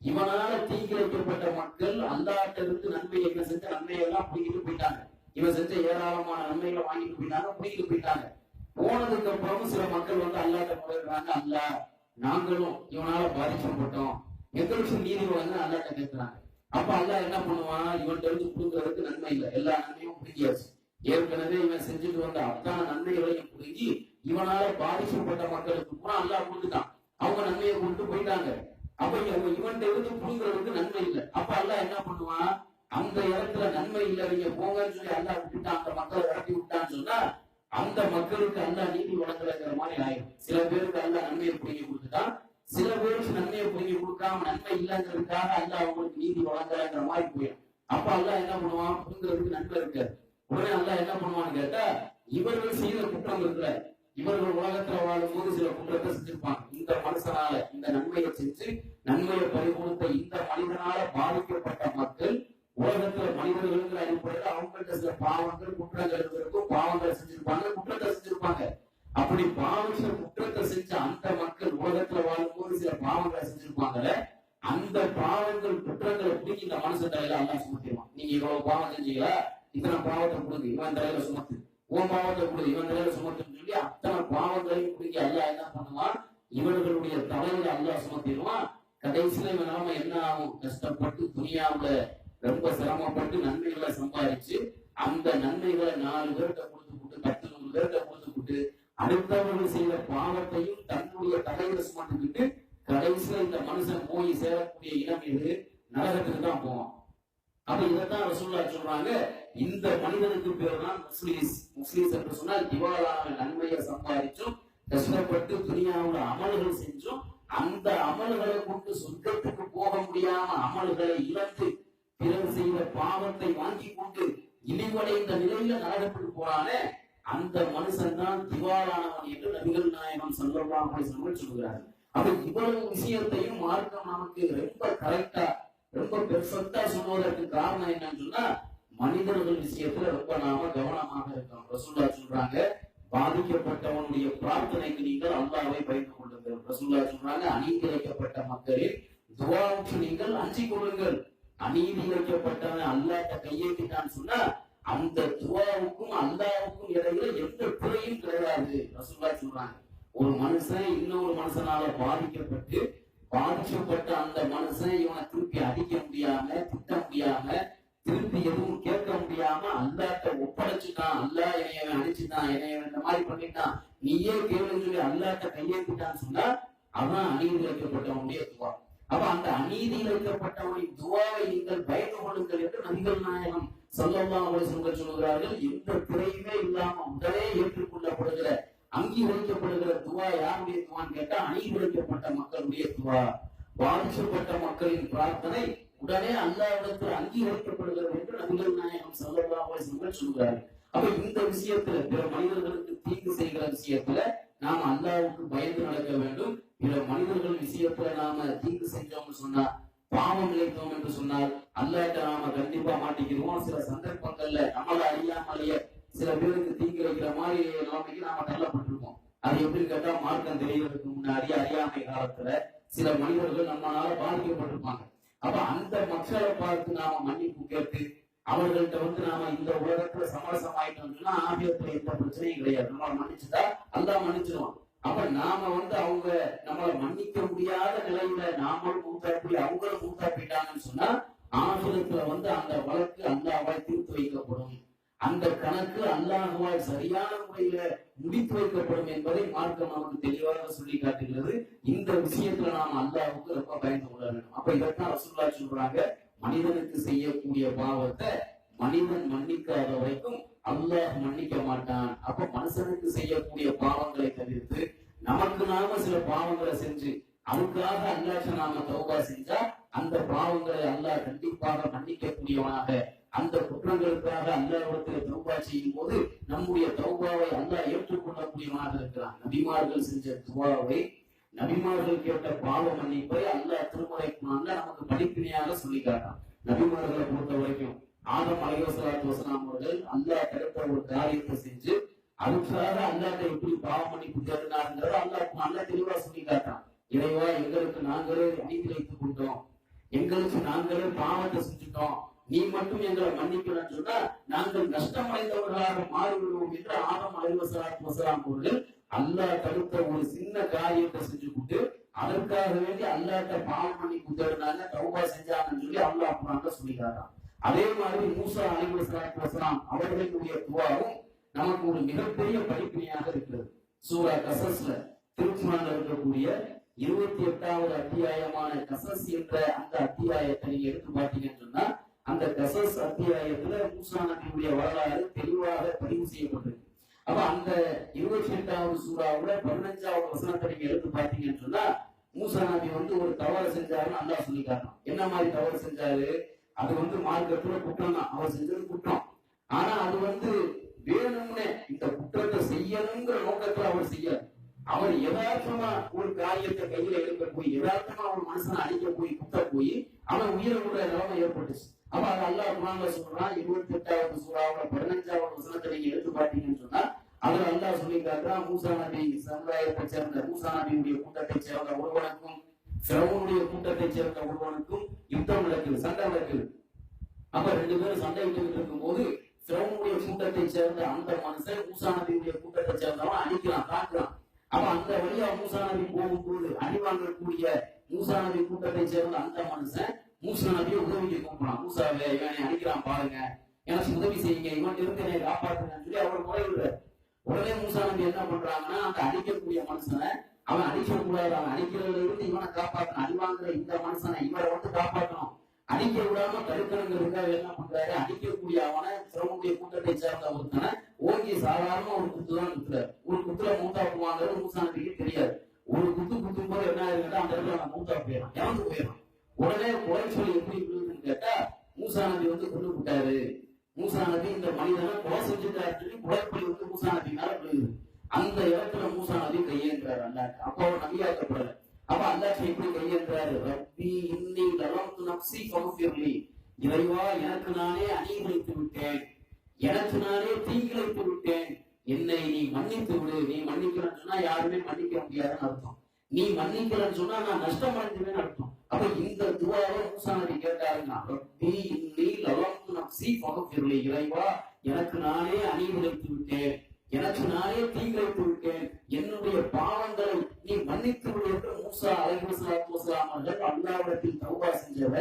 இவனால தீங்கிழைக்கப்பட்ட மக்கள் அல்லாஹ்ட்ட இருந்து நன்மை என்ன செஞ்ச நன்மையெல்லாம் பிடிக்கிட்டு போயிட்டாங்க. இவன் செஞ்ச ஏராளமான நன்மைகளை வாங்கிட்டு போயிட்டாங்க, பிடிக்கிட்டு போயிட்டாங்க. போனதுக்கு அப்புறம் சில மக்கள் வந்து அல்லாஹ்ட்ட முறையிடுறாங்க, அல்லாஹ் நாங்களும் இவனால பாதிக்கப்பட்டோம், எங்களுக்கு நீதி வழங்க அல்லாஹ்ட்ட கேட்கிறாங்க. அப்ப அல்லாஹ் என்ன பண்ணுவான், இவன்கிட்ட இருந்து புடுங்கிறதுக்கு நன்மை இல்லை, எல்லா நன்மையும் பிடிக்காச்சு. ஏற்கனவே இவன் செஞ்சுட்டு வந்த அத்தனை நன்மைகளையும் புடுங்கி இவனால பாதிக்கப்பட்ட மக்களுக்கு கூட அல்லாஹ் கொடுத்துட்டான். அவங்க நன்மையை கொண்டு போயிட்டாங்க. அப்ப இவன்கிட்ட இருந்து புடுங்கிறதுக்கு நன்மை இல்லை. அப்ப அல்லாஹ் என்ன பண்ணுவான், அந்த இடத்துல நன்மை இல்லை நீங்க போங்கன்னு சொல்லி அல்லாஹ் விட்டுட்டான், அந்த மக்களை இறக்கி விட்டான்னு சொன்னா அந்த மக்களுக்கு அல்லாஹ் நீதி வழங்கலைங்கிற மாதிரி ஆயிடும். சில பேருக்கு அல்லாஹ் நன்மையை புடுங்கி கொடுத்துட்டான், சில பேருக்கு நன்மையை புடுங்கி கொடுக்காம நன்மை இல்லைங்கிறதுக்காக அல்லாஹ் அவங்களுக்கு நீதி வழங்கலைங்கிற மாதிரி போயிடும். அப்ப அல்லாஹ் என்ன பண்ணுவான், புடுங்கிறதுக்கு நன்மை இருக்காது. உடனே அல்லாஹ் என்ன பண்ணுவான்னு கேட்டா, இவர்கள் செய்த குற்றம் இருக்குல்ல, இவர்கள் உலகத்துல வாழும் போது சில குற்றத்தை செஞ்சிருப்பாங்க. இந்த மனுஷனால இந்த நன்மையை செஞ்சு நன்மையை பறிகொடுத்த இந்த மனிதனால பாதிக்கப்பட்ட மக்கள் உலகத்துல மனிதர்களுங்கிற அடிப்படையில் அவங்கள்ட்ட சில பாவங்கள் குற்றங்கள் இருக்கும், பாவங்களை செஞ்சிருப்பாங்க, குற்றத்தை செஞ்சிருப்பாங்க. அப்படி பாவத்துல குற்றத்தை செஞ்ச அந்த மக்கள் உலகத்துல வாழும்போது சில பாவங்களை செஞ்சிருப்பாங்கல்ல, அந்த பாவங்கள் குற்றங்களை பிடிக்கி இந்த மனுஷன் தலையில எல்லாம் சுமத்திடுவான். நீங்க இவ்வளவு பாவம் செஞ்சீங்களா, இத்தனை பாவத்தை கொடுங்க, இவன் தலையில சுமத்து, உன் பாவத்தை கொடுங்க, இவன் தலையில சுமத்துன்னு சொல்லி அத்தனை பாவங்களையும் பிடிக்க அல்லா என்ன பண்ணுவான், இவர்களுடைய தலையில அல்லா சுமத்திடுவான். கடைசியில இவன் நாம என்ன ஆகும், கஷ்டப்பட்டு துணியாவுல ரொம்ப சிரமப்பட்டு நன்மைகளை சம்பாதிச்சு அந்த நன்மைகளை 4 பேர்கிட்ட கொடுத்துக்கிட்டு 10 100 பேர்கிட்ட கொடுத்துக்கிட்டு அடுத்தவர்கள் செய்த பாவத்தையும் தன்னுடைய தலையில சுமந்துக்கிட்டு கடைசியில இந்த மனுஷன் போய் சேரக்கூடிய இடம் எது, நரகத்துக்கு தான் போவான். அப்ப இதைத்தான் ரசூலுல்லாஹ் சொல்றாங்க, இந்த மனிதனுக்கு பேர் தான் முஸ்லிஸ் என்று சொன்னால் திவாலான நன்மையை சம்பாதிச்சும் கஷ்டப்பட்டு துணியாவுல அமல்கள் செஞ்சும் அந்த அமல்களை கொண்டு சொர்க்கத்துக்கு போக முடியாம அமல்களை இழந்து பிறர் செய்த பாவத்தை வாங்கி கொண்டு இழிவடைந்த நிலையில நரகத்துக்கு போறானே அந்த மனுஷன் தான் திவாலானவன் என்று நபிகள் நாயகம் ஸல்லல்லாஹு அலைஹி வஸல்லம் சொல்கிறார்கள். அப்ப இவ்வளவு விஷயத்தையும் மார்க்கம் நமக்கு ரொம்ப கரெக்டா ரொம்ப பெர்ஃபெக்டா சொல்வதற்கு காரணம் என்னன்னு சொன்னா மனிதர்கள் விஷயத்துல ரொம்ப நாம கவனமாக இருக்கோம். ரசூலுல்லாஹ் சொல்றாங்க, பாதிக்கப்பட்டவனுடைய பிரார்த்தனைக்கு நீங்கள் அல்லாஹ்வை பயந்து கொள்ளுங்கள். ரசூலுல்லாஹ் சொல்றாங்க, அநீதி இழைக்கப்பட்ட மக்களின் துஆவுக்கு நீங்கள் அஞ்சிக் கொள்ளுங்கள். அநீதி இழைக்கப்பட்டவன் அல்லாஹ்ட்ட கையேற்றிட்டான்னு சொன்னா அந்த துஆவுக்கும் அல்லாஹ்வுக்கும் இடையில எந்த பிழையும் கிடையாது. ரசூலுல்லாஹ் சொல்றாங்க, ஒரு மனுஷன் இன்னொரு மனுஷனால பாதிக்கப்பட்ட அந்த மனுஷன் இவனை திருப்பி அடிக்க முடியாம திட்ட முடியாம திருப்பி எதுவும் கேட்க முடியாம அல்லாஹ்ட்ட ஒப்படைச்சுட்டான், அல்லாஹ் என்னைய அடிச்சுட்டான், என்னைய இந்த மாதிரி பண்ணிட்டான், நீயே கேளுன்னு சொல்லி அல்லாஹ்ட்ட கையேற்றிட்டான்னு சொன்னா அவன் அநீதி இழைக்கப்பட்டவனுடைய துவா. அப்ப அந்த அநீதி இழைக்கப்பட்டவனின் துவாவை நீங்கள் பயந்து கொள்ளுங்கள் என்று நபிகள் நாயகம் ஸல்லல்லாஹு அலைஹி வஸல்லம் சொல்கிறார்கள். எந்த குறையுமே இல்லாம உடனே ஏற்றுக்கொள்ளப்படுகிற அங்கீகரிக்கப்படுகிற துவா யாருடைய துவான்னு கேட்டா அநீதி இழைக்கப்பட்ட மக்களுடைய துவா. பாதிக்கப்பட்ட மக்களின் பிரார்த்தனை உடனே அல்லாஹ்விடத்தில் அங்கீகரிக்கப்படுகிறது என்று நபிகள் நாயகம் ஸல்லல்லாஹு அலைஹி வஸல்லம் சொல்கிறார்கள். அப்ப இந்த விஷயத்துல பிற மனிதர்களுக்கு தீங்கு செய்கிற விஷயத்துல நாம அல்லாஹ்வுக்கு பயந்து நடக்க வேண்டும். பிற மனிதர்கள் விஷயத்துல நாம தீங்கு செஞ்சோம்னு சொன்னா, பாவம் இழைத்தோம் என்று சொன்னால் அல்லாஹ்ட்ட நாம கண்டிப்பா மாட்டிக்கிடுவோம். சில சந்தர்ப்பங்கள்ல நம்மள அறியாமலேயே சில பேருக்கு தீங்கு வைக்கிற மாதிரி நிலைமைக்கு நாம தள்ளப்பட்டிருக்கோம். அது எப்படி கேட்டா மார்க்கம் தெரியறதுக்கு முன்னாடி அறியாமை காலத்துல சில மனிதர்கள் நம்மளால பாதிக்கப்பட்டிருப்பாங்க. அப்ப அந்த மக்களை பார்த்து நாம மன்னிப்பு கேட்டு அவர்கள்ட்ட நாம இந்த உலகத்துல சமரசம் ஆயிட்டோம்னா ஆபியத்துல எந்த பிரச்சனையும் கிடையாது. நம்மளை மன்னிச்சுட்டா அல்லாஹ் மன்னிச்சிருவான். அப்ப நாம அவங்க நம்மளை மன்னிக்க முடியாத நிலையில நாமளும் மூத்தாப்பி அவங்களும் மூத்தாப்பிட்டாங்கன்னு சொன்னா ஆபியத்துல அந்த வழக்கு அல்லாஹ்வால் தீர்த்து வைக்கப்படும். அந்த கணக்கு அல்லாஹ்வால் சரியான முறையில முடித்து வைக்கப்படும் என்பதை மார்க்கம் நமக்கு தெளிவாக சொல்லி காட்டுகிறது. இந்த விஷயத்துல நாம அல்லாஹ்வுக்கு ரொம்ப பயந்து கொள்ள வேண்டும். அப்ப இதைத்தான் ரசூலுல்லாஹ் சொல்றாங்க, மனிதனுக்கு செய்யக்கூடிய பாவத்தை மனிதன் மன்னிக்காத வரைக்கும் அல்லாஹ் மன்னிக்க மாட்டான். அப்ப மனுஷனுக்கு செய்யக்கூடிய பாவங்களை தவிர்த்து நமக்கு நாம சில பாவங்களை செஞ்சு அதுக்காக அல்லாஹ் நாம தௌபா செஞ்சா அந்த பாவங்களை அல்லாஹ் கண்டிப்பாக மன்னிக்கக்கூடியவனாக, அந்த குற்றங்களுக்காக அல்லாஹ்விடத்தில் தௌபா செய்யும் போது நம்முடைய தௌபாவை அல்லாஹ் ஏற்றுக்கொள்ளக்கூடியவனாக இருக்கிறான். நபிமார்கள் செஞ்ச துவாவை, நபிமார்கள் கேட்ட பாவ மன்னிப்பை அல்லாஹ் திருமறை குர்ஆன்ல நமக்கு படிப்பினையாக சொல்லி காட்டான். நபிமார்களை பொறுத்த வரைக்கும் ஆதம் அலைஹிஸ்ஸலாத்து வஸலாம் அவர்கள் அல்லாஹ் தடுத்த ஒரு காரியத்தை செஞ்சு அதுக்காக அல்லாஹ்ட்ட எப்படி பாவ மன்னிப்பு தேடினாருங்கிறத அல்லாஹ் குர்ஆன்ல தெளிவா சொல்லி காட்டான். இறைவா, எங்களுக்கு நாங்களே அநீதி இழைத்துக் கொண்டோம், எங்களுக்கு நாங்களே பாவத்தை செஞ்சுட்டோம், நீ மட்டும் எங்களை மன்னிக்கணும்னு சொன்னா நாங்கள் நஷ்டமடைந்தவர்களாக மாறிவிடுவோம் என்று ஆதம் அலைஹிஸ்ஸலாத்து வஸலாம் அவர்கள் அல்லாஹ் தடுத்த ஒரு சின்ன காரியத்தை செஞ்சுக்கிட்டு அதற்காக வேண்டி அல்லாஹ்ட்ட பாவம் மன்னிப்பு தேடினாங்க, தௌபா செஞ்சாங்கன்னு சொல்லி அல்லாஹ் குர்ஆன்ல சொல்லி காட்டான். அதே மாதிரி மூசா அலைஹிஸ்ஸலாத்து வஸலாம் அவர்களுடைய துஆவும் நமக்கு ஒரு மிகப்பெரிய படிப்பினையாக இருக்கிறது. சூரா கஸஸ்ல திருக்குர்ஆன்ல இருக்கக்கூடிய 28வது அத்தியாயமான கஸஸ் என்ற அந்த அத்தியாயத்தை நீங்க எடுத்து பார்த்தீங்கன்னு சொன்னா அந்த கஸஸ் அத்தியாயத்துல மூசா நபியுடைய வரலாறு தெளிவாக பதிவு செய்யப்பட்டிருக்கு. அப்ப அந்த 28வது சூறாவுல 15வது வசனத்தை நீங்க எடுத்து பார்த்தீங்கன்னு சொன்னா மூசா நபி ஒரு தவறு செஞ்சாருன்னு அல்லாஹ் சொல்லி காட்டணும். என்ன மாதிரி தவறு செஞ்சாரு? அது மார்க்கத்துல குற்றம் தான், அவர் செஞ்சது குற்றம். ஆனா அது வேணும்னே இந்த குற்றத்தை செய்யணுங்கிற நோக்கத்துல அவர் செய்யல. அவர் யதார்த்தமா ஒரு காரியத்தை கையில எடுக்க போய் யதார்த்தமா ஒரு மனுஷனை அடிக்க போய் குத்த போய் அவன் உயிரை கூட நிலைமை ஏற்பட்டுச்சு. அப்ப அது அல்லாஹ் குர்ஆன்ல சொல்றான். 28வது சூறாவுல 15வது வசனத்தை நீங்க எடுத்து பார்த்தீங்கன்னு சொன்னா அதுல அல்லாஹ் சொல்லி காட்டுறான், மூசா நபி சமுதாயத்தை சேர்ந்த மூசா நபியுடைய கூட்டத்தை சேர்ந்த ஒருவனுக்கும் ஃபிரௌனுடைய கூட்டத்தை சேர்ந்த ஒருவனுக்கும் யுத்தம் நடக்குது, சண்டை நடக்குது. அப்ப ரெண்டு பேரும் சண்டை விட்டுக்கிட்டு இருக்கும் போது ஃபிரௌனுடைய கூட்டத்தை சேர்ந்த அந்த மனுஷன் மூசா நபியுடைய கூட்டத்தை சேர்ந்தவன் அடிக்கிறான், தாக்குறான். அப்ப அந்த வழியா மூசா நபி போகும்போது அடிவாங்கக்கூடிய மூசா நபி கூட்டத்தை சேர்ந்த அந்த மனுஷன் மூசா நபியை உதவிக்கு கூப்பிடலாம். மூசாவே இவனை அடிக்கிறான் பாருங்க, எனக்கு உதவி செய்யுங்க, இவன் இருந்து காப்பாற்றுங்கன்னு சொல்லி அவர் முறையிடுறார். உடனே மூசா நபி என்ன பண்றாங்கன்னா அந்த அடிக்கக்கூடிய மனுஷனை அவன் அடிக்க கூடாது, அவன் அடிக்கிறதுல இருந்து இவனை காப்பாற்றணும், அடிவாங்குற இந்த மனுஷனை இவரை வந்து காப்பாற்றணும், அடிக்க விடாம தடுக்கணுங்கிறதுக்காக என்ன பண்றாரு, அடிக்கக்கூடிய அவனை சிரமக்கூடிய கூட்டத்தை சேர்ந்த ஒருத்தனை ஓங்கி சாதாரண ஒரு குத்து தான் குத்துறாரு. ஒரு குத்துல மூத்தா போவாங்கிறது மூசா நபிக்கு தெரியாது. ஒரு குத்து குத்தும் போது என்ன ஆயிருக்கா அந்த இடத்துல அவன் மூத்தா போயிடும், இறந்து போயிடும். உடனே கொலை சொல்லி எப்படி விழுதுன்னு கேட்டா மூசா நபி வந்து கொண்டு விட்டாரு, மூசா நபி இந்த மனிதனை கொலை செஞ்சுட்டாரு சொல்லி கொலைப்படி வந்து மூசா நபி மேல விழுகுது. அந்த இடத்துல மூசா நபி கையேன்றாரு அல்லாஹ். அப்போ அவர் நபியாக்கப்படல. அப்ப அல்லாஹ் எப்படி கையேன்றாரு, ரப்பி இன்னி லலம்து நஃப்ஸி ஃபக்ஃபிர்லி, இறைவா எனக்கு நானே அநீதிழைத்து விட்டேன், எனக்கு நானே தீங்கிழைத்து விட்டேன், என்னை நீ மன்னித்து விடு. நீ மன்னிக்கலன்னு சொன்னா யாருமே மன்னிக்க முடியாதுன்னு அர்த்தம், நீ மன்னிக்கலன்னு சொன்னா நான் நஷ்டம் அடைஞ்சுவேன்னு அர்த்தம். அப்ப இந்த துவாவை மூசா நபி கேட்டாருன்னா, ரப்பி இன்னி லலம்து நஃப்ஸி ஃபக்ஃபிர்லி, இறைவா எனக்கு நானே அநீதிழைத்து விட்டேன், எனக்கு நானே தீங்கிழைத்து விட்டேன், என்னுடைய பாவங்களை நீ மன்னித்து விடு என்று மூசா அலைஹிஸ்ஸலாத்து வஸலாம் அவர்கள் அல்லாஹ்விடத்தில் தௌபா செஞ்சவ.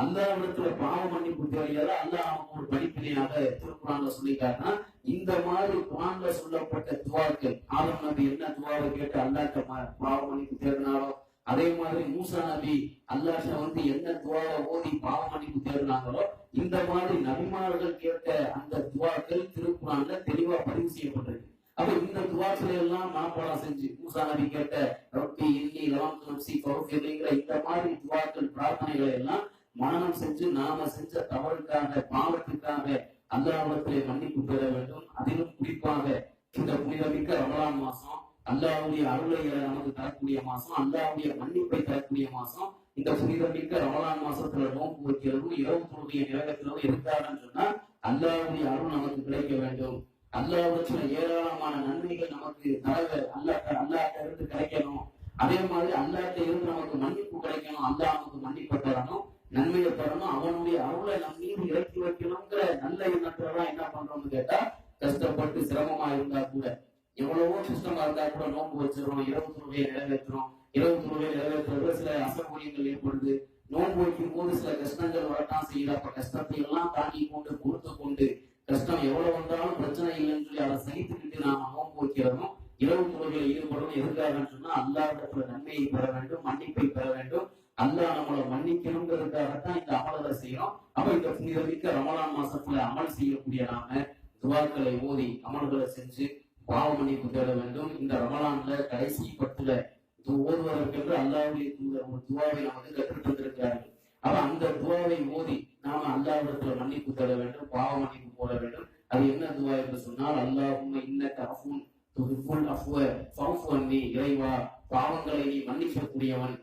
அல்லாஹ்விடத்துல பாவ மன்னிப்பு தேடியத அல்லாஹ் நமக்கு ஒரு படிப்பினையாக திருக்குர்ஆன்ல சொல்லிட்டாருன்னா, இந்த மாதிரி குர்ஆன்ல சொல்லப்பட்ட துவாக்கள், ஆதம் நபி என்ன துவாவை கேட்டு அல்லாஹ்ட்ட பாவ மன்னிப்பு தேடினாரோ அதே மாதிரி மூசா நபி அல்லாஹ்ட்ட வந்து என்ன துவாவை ஓதி பாவ மன்னிப்பு தேடினாங்களோ இந்த மாதிரி நபிமார்கள் கேட்ட அந்த துவாக்கள் திருக்குர்ஆன்ல தெளிவா பதிவு செய்யப்பட்டிருக்கு. அப்ப இந்த துவாக்களை எல்லாம் மனப்பாடம் செஞ்சு மூசா நபி கேட்ட ரப்பி இன்னி லலம்து நஃப்ஸி ஃபக்ஃபிர்லிங்கிற இந்த மாதிரி துவாக்கள் பிரார்த்தனைகளை எல்லாம் மனனம் செஞ்சு நாம செஞ்ச தவறுக்காக பாவத்துக்காக அல்லாஹ்விடத்திலே மன்னிப்பு பெற வேண்டும். அதிலும் குறிப்பாக இந்த புனிதமிக்க ரமலான் மாசம் அல்லாஹ்வுடைய அருளை நமக்கு தரக்கூடிய மாசம், அல்லாஹ்வுடைய மன்னிப்பை தரக்கூடிய மாசம். இந்த புனிதமிக்க ரமலான் மாசத்துல நோன்பு வைக்கிறதும் இரவு தொழுகையை நிறைவேற்றவும் இருந்தாருன்னு சொன்னா அல்லாஹ்வுடைய அருள் நமக்கு கிடைக்க வேண்டும். அல்லாஹ்வுடைய ஏராளமான நன்மைகள் நமக்கு அல்லாஹ்ட்ட இருந்து கிடைக்கணும். அதே மாதிரி அல்லாஹ்ட்ட இருந்து நமக்கு மன்னிப்பு கிடைக்கணும், அல்லாஹ் நமக்கு மன்னிப்பு தரணும், நன்மையை தரணும், அவனுடைய அருளை நம் மீது இறக்கி வைக்கணுங்கிற நல்ல எண்ணத்துலதான் என்ன பண்றோம்னு கேட்டா கஷ்டப்பட்டு சிரமமா இருந்தா கூட, எவ்வளவோ கஷ்டமா இருந்தா கூட நோன்பு வச்சிடறோம், இரவு தொழுகையை நிறைவேற்றுறோம். இரவு தொழுகையை நிறைவேற்றுறது சில அசௌகரியங்கள் ஏற்படுது. நோன்பு வைக்கும் போது சில கஷ்டங்கள் வரத்தான் செய்யுது. அப்ப கஷ்டத்தை எல்லாம் தாங்கி கொண்டு பொறுத்து கொண்டு கஷ்டம் எவ்வளவு வந்தாலும் பிரச்சனை இல்லைன்னு சொல்லி அதை சகித்துக்கிட்டு நாம நோன்பு வைக்கிறதும் இரவு தொழுகையில் ஈடுபடணும். எதுக்காகன்னு சொன்னா அல்லாஹ்விடத்துல நன்மையை பெற வேண்டும், மன்னிப்பை பெற வேண்டும், அல்லாஹ் நம்மளை மன்னிக்கணுங்கிறதுக்காகத்தான் இந்த அமல்களை செய்யறோம். அப்ப இந்த புனிதமிக்க ரமலான் மாசத்துல அமல் செய்யக்கூடிய நாம துவாக்களை ஓதி அமல்களை செஞ்சு பாவ மன்னிப்பு தேட வேண்டும். இந்த ரமலான்ல கடைசி பத்துல ஓதுவதற்கென்று அல்லாஹ்வுடைய தூதர் ஒரு துவாவை நமக்கு கற்றுத் தந்திருக்கிறார்கள். அப்ப அந்த துவாவை ஓதி நாம அல்லாஹ்விடத்துல மன்னிப்பு தேட வேண்டும், பாவ மன்னிப்பு போட வேண்டும். அது என்ன துவா என்று சொன்னால், அல்லாஹும்ம இன்னக அஃபூன் துஹிப்புல் அஃப்வ ஃபஃபு அன்னி, இறைவா பாவங்களை நீ மன்னிக்கக்கூடியவன்,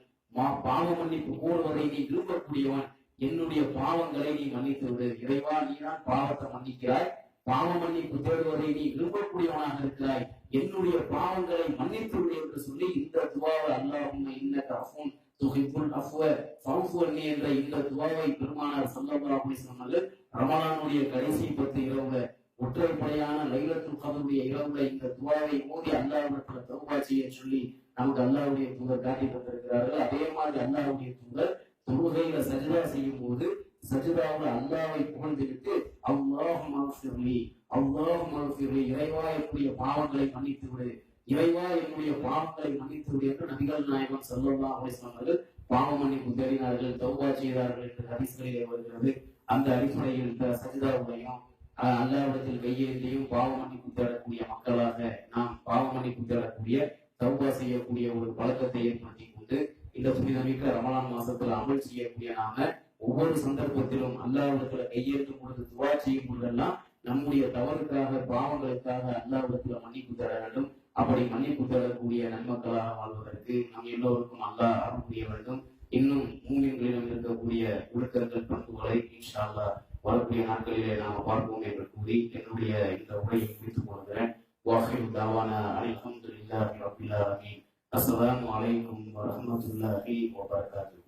பாவ மன்னிப்பு கோருவதை நீ விரும்பக்கூடியவன், என்னுடைய பாவங்களை நீ மன்னித்து விடு. இறைவா நீதான் பாவத்தை மன்னிக்கிறாய், பாவ மன்னிப்பு தேடுவதை நீ விரும்பக்கூடியவனாக இருக்கிறாய், என்னுடைய பாவங்களை மன்னித்து விடு என்று சொல்லி இந்த துவாவை அல்லாஹும்ம இன்னக அஃபூன் துஹிப்புல் அஃப்வ ஃபஃபு அன்னி என்ற இந்த துவாவை பெருமானார் ஸல்லல்லாஹு அலைஹி வஸல்லம் ரமலானுடைய கடைசி 10 இரவுல ஒற்றைப்படையான லைலத்துல் கத்ருடைய இரவுல இந்த துவாவை ஓதி அல்லாஹ்விடத்துல தௌபா செய்ய சொல்லி நமக்கு அல்லாஹ்வுடைய தூதர் காட்டி தந்திருக்கிறார்கள். அதே மாதிரி அல்லாஹ்வுடைய தூதர் தொழுகையில சஜ்தா செய்யும் போது சஜ்தாவுல அல்லாஹ்வை புகழ்ந்துவிட்டு அல்லாஹும்ம அஃபிர்லி அல்லாஹும்ம அஃபிர்லி, இறைவா என்னுடைய பாவங்களை மன்னித்து விடு, இறைவா என்னுடைய பாவங்களை மன்னித்து விடு என்று நபிகள் நாயகம் ஸல்லல்லாஹு அலைஹி வஸல்லம் பாவ மன்னிப்பு தேடினார்கள், தௌபா செய்தார்கள் என்று ஹதீஸ்களிலே வருகிறது. அந்த அடிப்படையில் இந்த சஜ்தாவுடையும் அல்லாஹ்விடத்தில் கையேந்தியும் பாவ மன்னிப்பு தேடக்கூடிய மக்களாக நாம் பாவ மன்னிப்பு தேடக்கூடிய தௌபா செய்யக்கூடிய ஒரு பழக்கத்தை ஏற்படுத்தி கொண்டு இந்த புனிதமிக்க ரமலான் மாசத்துல அமல் செய்யக்கூடிய நாம ஒவ்வொரு சந்தர்ப்பத்திலும் அல்லாஹ்விடத்துல கையேற்றும் பொழுது துவா செய்யும் பொழுதெல்லாம் நம்முடைய தவறுக்காக பாவங்களுக்காக அல்லாஹ்விடத்துல மன்னிப்பு தேட வேண்டும். அப்படி மன்னிப்பு தேடக்கூடிய நன்மக்களாக வாழ்வதற்கு நம் எல்லோருக்கும் அல்லாஹ் அருள் புரிய வேண்டும். இன்னும் மூமின்களிடம் இருக்கக்கூடிய ஒழுக்கங்கள் பண்புகளை இன்ஷா அல்லாஹ் வரக்கூடிய நாட்களிலே நாம் பார்ப்போம் என்று கூறி என்னுடைய இந்த உரையை முடித்துக் கொள்கிறேன். வாஹிரு தாவானா அல்ஹம்துலில்லாஹி ரப்பில் ஆலமீன். அஸ்ஸலாமு அலைக்கும் வரஹ்மத்துல்லாஹி வபரகாத்துஹு.